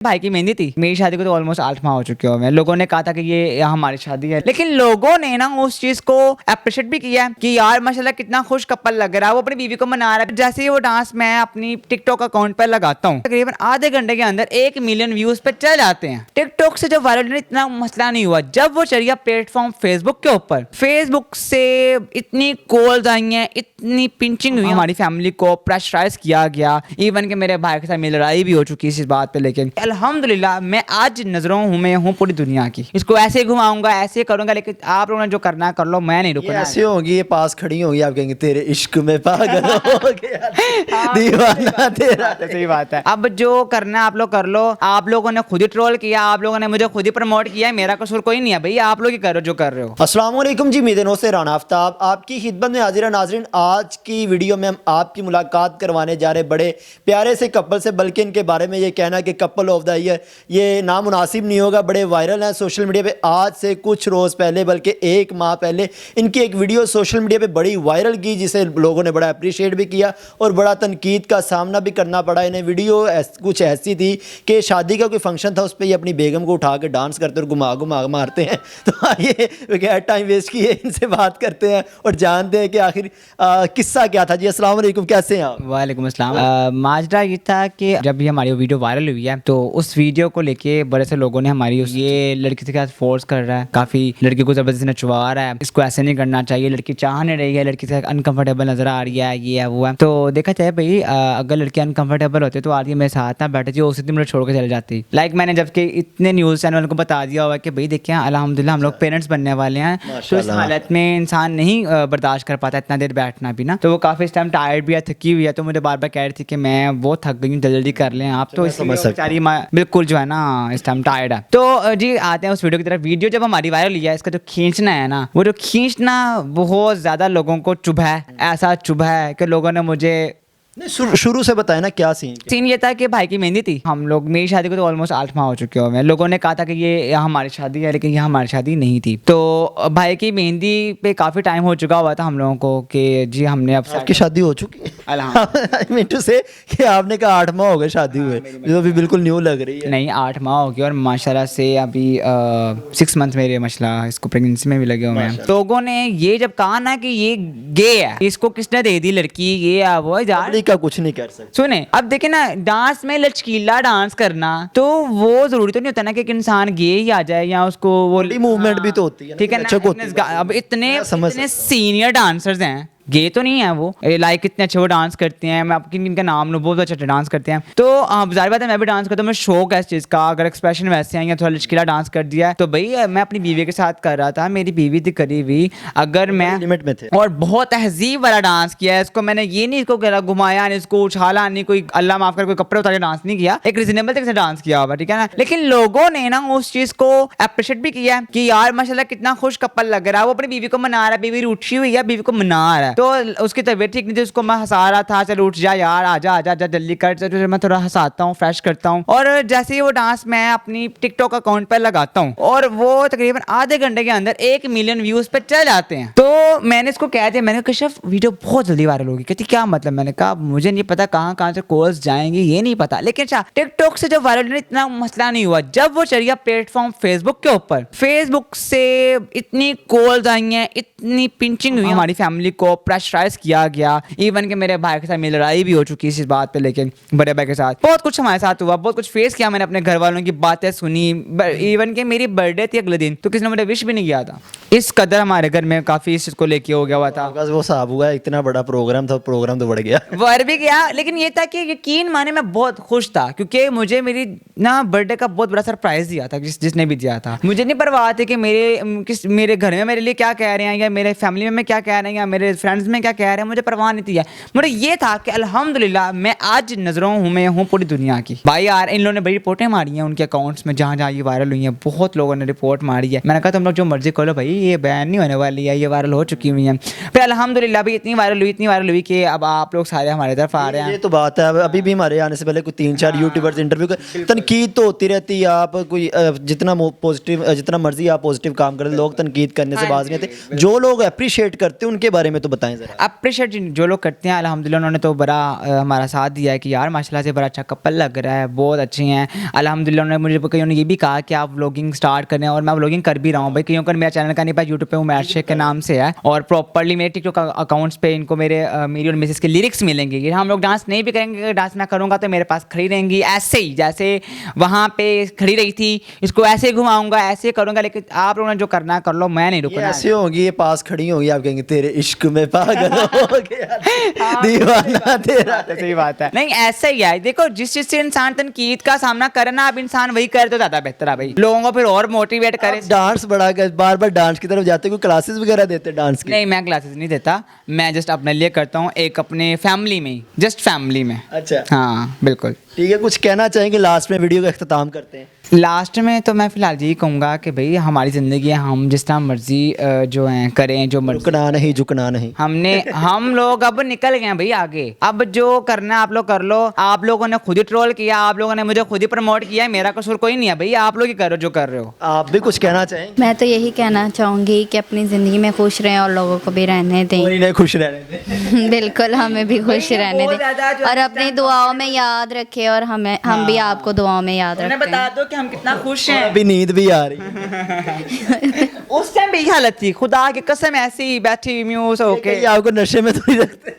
भाई की मेहंदी थी। मेरी शादी को तो ऑलमोस्ट 8 माह हो चुके हैं। लोगों ने कहा था कि ये हमारी शादी है, लेकिन लोगों ने ना उस चीज को अप्रिशिएट भी किया कि यार माशाल्लाह कितना खुश कपल लग रहा है, वो अपनी बीवी को मना रहा है। जैसे ही वो डांस मैं अपनी टिकटॉक अकाउंट पर लगाता हूँ, तकरीबन आधे घंटे के अंदर 1 मिलियन व्यूज पे चले जाते हैं। टिकटॉक से जब वायरल इतना मसला नहीं हुआ, जब वो चढ़िया प्लेटफॉर्म फेसबुक के ऊपर, फेसबुक से इतनी कॉल्स आई हैं, इतनी पिंचिंग हुई, हमारी फैमिली को प्रेशराइज किया गया। इवन के मेरे भाई के साथ मेरी लड़ाई भी हो चुकी है इस बात पे, लेकिन अल्हम्दुलिल्लाह मैं आज नजरों में हूँ पूरी दुनिया की। इसको ऐसे घुमाऊंगा, ऐसे करूंगा, लेकिन आप लोगों ने जो करना है कर लो, मैं नहीं रुकना। ऐसे होंगी, ये पास खड़ी होंगी, आप कहेंगे तेरे इश्क में पागल हो गया दीवाना तेरा। सही बात है। अब जो करना है आप लोग कर लो। आप लोगों ने खुद ही ट्रोल किया, आप लोगों ने मुझे खुद ही प्रमोट किया, मेरा कसूर कोई नहीं है भैया, आप लोग ही करो जो कर रहे हो। अस्सलाम वालेकुम जी, मेरे से राना आफ्ताब आपकी खिदमत में हाजिर है। नाज़रीन, आज की वीडियो में हम आपकी मुलाकात करवाने जा रहे बड़े प्यारे से कपल से, बल्कि इनके बारे में ये कहना कि कपल ऑफ द ईयर ये नामुनासिब नहीं होगा। बड़े वायरल हैं सोशल मीडिया पे। आज से कुछ रोज़ पहले, बल्कि 1 माह पहले, इनकी एक वीडियो सोशल मीडिया पे बड़ी वायरल की, जिसे लोगों ने बड़ा अप्रिशिएट भी किया और बड़ा तनकीद का सामना भी करना पड़ा इन्हें। वीडियो कुछ ऐसी थी कि शादी का कोई फंक्शन था, उस पर ये अपनी बेगम को उठा के डांस करते और घुमा घुमा मारते हैं। तो आइए बगैर टाइम वेस्ट किए इनसे बात करते हैं और जानते हैं कि आखिर किस्सा क्या था। जी अस्सलाम वालेकुम, कैसे हैं आप? वालेकुम अस्सलाम। माजरा ये था कि जब भी हमारी वीडियो वायरल हुई है, तो उस वीडियो को लेके बड़े से लोगों ने हमारी ये लड़की के साथ फोर्स कर रहा है, काफी लड़की को जबरदस्ती नचवा रहा है, इसको ऐसे नहीं करना चाहिए, लड़की चाह नहीं रही है, लड़की से अनकंफर्टेबल नजर आ रही है, ये है वो है। तो देखा जाए भाई, अगर लड़की अनकंफर्टेबल होती तो आती मेरे साथ ना बैठे थी, उसी दिन मुझे छोड़ के चले जाती। लाइक मैंने जबकि इतने न्यूज चैनल को बता दिया हुआ कि भाई देखिए अल्हम्दुलिल्लाह हम लोग पेरेंट्स बनने वाले हैं, तो इस हालत में इंसान नहीं बर्दाश्त कर पाता इतना देर बैठना भी ना। तो वो काफी इस टाइम टायर्ड भी है, थकी हुई है, तो मुझे बार बार कह रही थी कि मैं बहुत थक गई हूँ, जल्दी कर लें आप। तो बेचारी बिल्कुल जो है ना इस टाइम टायर्ड है। तो जी आते हैं उस वीडियो की तरफ। वीडियो जब हमारी वायरल हुई है, इसका जो खींचना है ना, वो जो खींचना बहुत ज्यादा लोगों को चुभा है, ऐसा चुभा है कि लोगों ने मुझे शुरू से बताया ना क्या सीन ये था कि भाई की मेहंदी थी। हम लोग, मेरी शादी को तो ऑलमोस्ट 8 माह हो चुके हैं। लोगों ने कहा था कि ये हमारी शादी है, लेकिन ये हमारी शादी नहीं थी। तो भाई की मेहंदी पे काफी टाइम हो चुका हुआ था हम लोगों को कि जी हमने अब आपकी शादी हो चुकी है। मिंटू से कि आपने कहा 8 माह हो गए शादी हुए, जो अभी बिल्कुल न्यू लग रही है। नहीं 8 माह हो गए और माशाल्लाह से अभी 6 मंथ मेरे मसला इसको प्रेगनेंसी में भी लगे हुए हैं। लोगों ने ये जब कहा ना कि ये गे है, इसको किसने दे दी लड़की, ये है वो है, का कुछ नहीं कर सकते। सुने अब देखे ना, डांस में लचकीला डांस करना, तो वो जरूरी तो नहीं होता ना कि इंसान गे ही आ जाए या उसको वो मूवमेंट भी तो होती है, ठीक है ना। अब इतने सीनियर डांसर्स हैं, गे तो नहीं है वो, लाइक इतने अच्छे वो डांस करते हैं, मैं आपकी इनका नाम लूँ, बहुत अच्छे डांस करते हैं। तो जाहिर बात है मैं भी डांस करता हूँ, मैं शौक है इस चीज़ का। अगर एक्सप्रेशन वैसे हैं या थोड़ा लचकीला डांस कर दिया है, तो भाई मैं अपनी बीवी के साथ कर रहा था, मेरी बीवी थी करीबी, अगर मैं लिमिट में थे और बहुत तहजीब वाला डांस किया है। इसको मैंने ये नहीं, इसको घुमाया नहीं, इसको उछाला नहीं, कोई अल्लाह माफ कर कोई कपड़े उतार के डांस नहीं किया, एक रिजनेबल तरीके से डांस किया हुआ, ठीक है ना। लेकिन लोगों ने ना उस चीज़ को अप्रिशिएट भी किया कि यार माशाल्लाह कितना खुश कपल लग रहा है, वो अपनी बीवी को मना रहा है, बीवी उठी हुई है, बीवी को मना रहा है। तो उसकी तबीयत ठीक नहीं थी, उसको मैं हंसा रहा था, चल उठ जा यार, आजा आजा आजा जल्दी कर, तो मैं थोड़ा हंसाता हूँ, फ्रेश करता हूँ। और जैसे ही वो डांस मैं अपनी टिकटॉक अकाउंट पर लगाता हूँ, और वो तकरीबन आधे घंटे के अंदर 1 मिलियन व्यूज पे चले जाते हैं। तो मैंने इसको कह दिया, मैंने कहा कशिफ वीडियो बहुत जल्दी वायरल होगी। कहती क्या मतलब? मैंने कहा मुझे नहीं पता कहाँ कहाँ से कॉल्स जाएंगी, ये नहीं पता, लेकिन अच्छा टिकटॉक से जब वायरल इतना मसला नहीं हुआ, जब वो चढ़िया प्लेटफॉर्म फेसबुक के ऊपर, फेसबुक से इतनी कॉल्स आई हैं, इतनी पिंचिंग हुई, हमारी फैमिली को प्रेशराइज किया गया। इवन के मेरे भाई के साथ मेरी लड़ाई भी हो चुकी है इस बात पे, लेकिन बड़े भाई के साथ बहुत कुछ हमारे साथ हुआ, बहुत कुछ फेस किया मैंने, अपने घर वालों की बातें सुनी। इवन के मेरी बर्थडे थी अगले दिन, तो किसी ने मुझे विश भी नहीं किया था। इस कदर हमारे घर में काफी इस चीज को लेके हो गया हुआ था। वो साहब हुआ, इतना बड़ा प्रोग्राम था, प्रोग्राम तो बढ़ गया, बढ़ भी गया, लेकिन ये था कि यकीन माने मैं बहुत खुश था, क्योंकि मुझे मेरी ना बर्थडे का बहुत बड़ा सरप्राइज दिया था जिसने भी दिया था। मुझे नहीं परवाह थी कि मेरे घर में मेरे लिए क्या कह रहे हैं, या मेरे फैमिली में क्या कह रहे हैं, या मेरे फ्रेंड्स में क्या कह रहे हैं, मुझे परवाह नहीं थी। मुझे ये था कि अल्हम्दुलिल्लाह मैं आज नजरों में हूँ पूरी दुनिया की। भाई यार इन लोगों ने बड़ी रिपोर्टें मारी हैं उनके अकाउंट्स में, जहाँ जहाँ ये वायरल हुई है, बहुत लोगों ने रिपोर्ट मारी है। मैंने कहा तुम लोग जो मर्जी कर लो भाई, ये बैन नहीं होने वाली है, ये वायरल हो चुकी हुई हैं। फिर अल्हम्दुलिल्लाह भी इतनी वायरल हुई कि अब आप लोग सारे हमारे तरफ आ रहे ये हैं। तो बात है। अभी भी हमारे आने से पहले कोई 3-4 यूट्यूबर्स इंटरव्यू कर, तनकीद तो होती रहती है। आप कोई जितना पॉजिटिव जितना मर्जी आप पॉजिटिव काम करें, लोग तनकीद करने से बाज नहीं आते। जो लोग अप्रिशिएट करते हैं उनके बारे में तो बताएं ज़रा। अप्रिशिएट जो लोग करते हैं अल्हम्दुलिल्लाह उन्होंने तो बड़ा हमारा साथ दिया है कि यार माशाल्लाह से बड़ा अच्छा कपल लग रहा है, बहुत अच्छे हैं अल्हम्दुलिल्लाह। उन्होंने मुझे कईयों ने ये भी कहा कि आप व्लॉगिंग स्टार्ट करें, और मैं व्लॉगिंग कर भी रहा हूँ भाई। कईयों का मेरा चैनल का नहीं, पर यूट्यूब पे उमैर शेख के नाम से है, और प्रॉपरली मेरे टिकटॉक अकाउंट्स पे इनको मेरी और मिसेस के लिरिक्स मिलेंगे। ये हम लोग डांस नहीं भी करेंगे, अगर डांस मैं करूँगा तो मेरे पास खड़ी रहेंगी ऐसे ही जैसे वहाँ पे खड़ी रही थी, इसको ऐसे घुमाऊंगा, ऐसे करूँगा। लेकिन आप लोगों ने जो करना है कर लो, मैं नहीं ये रुकना है। ऐसे होंगी, ये पास खड़ी होंगी, आप कहेंगे तेरे इश्क में पागल हो गया दीवाना तेरा। सही बात है। नहीं ऐसा ही है, देखो जिस चीज से इंसान तनकीद का सामना करे ना, अब इंसान वही करे तो ज्यादा बेहतर है भाई, लोगों को फिर और मोटिवेट करे। डांस बड़ा बार बार डांस की तरफ जाते, कोई क्लासेस वगैरह देते डांस की? नहीं मैं क्लासेस नहीं देता, मैं जस्ट अपने लिए करता हूँ, एक अपने फैमिली में, जस्ट फैमिली में। अच्छा हाँ बिल्कुल। ठीक है, कुछ कहना चाहेंगे लास्ट में, वीडियो का इख्तिताम करते हैं। लास्ट में तो मैं फिलहाल यही कहूँगा कि भाई हमारी ज़िंदगी है, हम जिस तरह मर्जी जो हैं करें, जो मर्जी। रुकना नहीं, झुकना नहीं। हम लोग अब निकल गए हैं भाई आगे, अब जो करना है आप लोग कर लो। आप लोगों ने खुद ही ट्रोल किया, आप लोगों ने मुझे खुद ही प्रमोट किया है, मेरा कसूर कोई नहीं है भाई, आप लोग ही करो जो कर रहे हो। आप भी कुछ कहना चाहें? मैं तो यही कहना चाहूँगी कि अपनी ज़िंदगी में खुश रहें और लोगों को भी रहने दें। कोई नहीं, खुश रहने दें। बिल्कुल, हमें भी खुश रहने दें और अपनी दुआओं में याद रखें, और हम भी आपको दुआओं में याद उन्हें रखें। बता दो कि हम कितना खुश हैं। अभी नींद भी आ रही है। उस टाइम भी यही हालत थी, खुदा की कसम, ऐसी ही बैठी म्यूस होके। कहीं आपको नशे में तो नहीं रखते?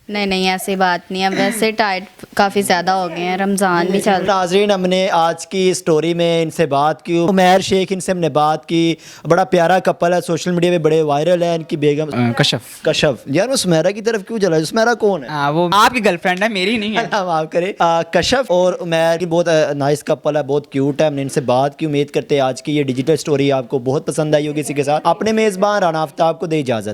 नहीं ऐसी बात नहीं है, वैसे टाइट काफ़ी ज़्यादा हो गए हैं, रमज़ान भी चल रहा है। नाज़रीन, हमने आज की स्टोरी में इनसे बात की, उमैर शेख, इनसे हमने बात की। बड़ा प्यारा कपल है, सोशल मीडिया पे बड़े वायरल है। इनकी बेगम कशफ। यार वो सुमेरा की तरफ क्यों चला? सुमेरा कौन है? वो आपकी गर्लफ्रेंड है, मेरी नहीं है। माफ करें। कशफ और उमैर की बहुत नाइस कपल है, बहुत क्यूट है। हमने इनसे बात की। उम्मीद करते हैं आज की ये डिजिटल स्टोरी आपको बहुत पसंद आई होगी। इसी के साथ अपने मेज़बान राना आफ्ताब को दे इजाज़त।